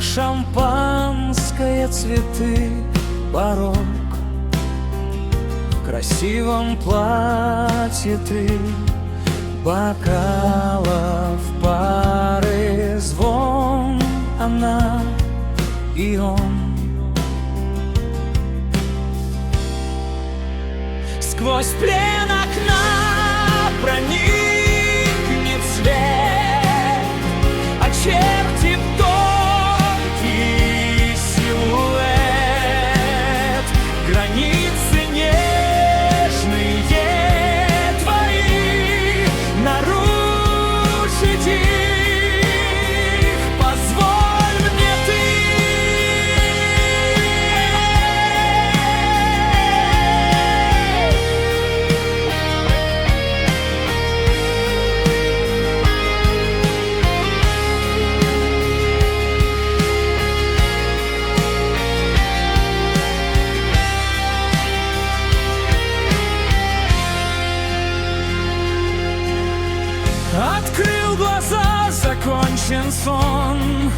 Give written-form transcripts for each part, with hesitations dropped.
Шампанское, цветы, порог. В красивом платье ты, бокалов пары, звон, она и он. Сквозь плен окна проникнет свет, очертит тонкий силуэт, границы нежные твои, нарушить их позволь мне ты. Открыл глаза, закончен сон.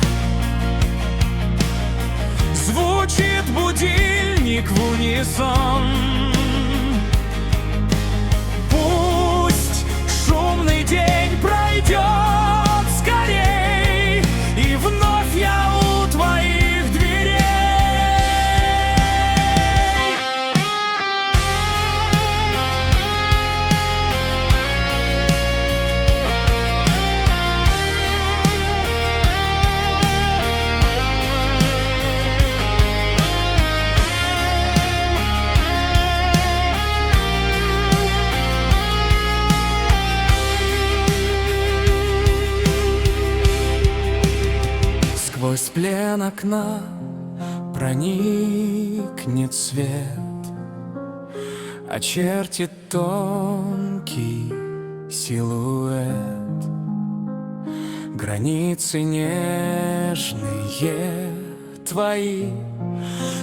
Звучит будильник в унисон. Пусть шумный день пройдет скорей, и вновь я у твоих дверей. Сквозь плен окна проникнет свет, очертит тонкий силуэт, границы нежные твои,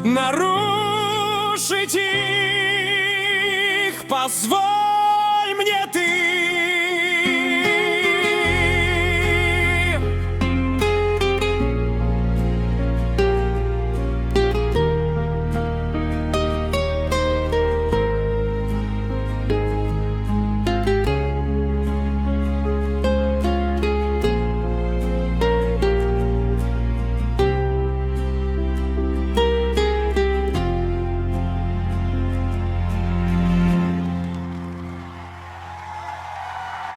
нарушить их позволь мне ты.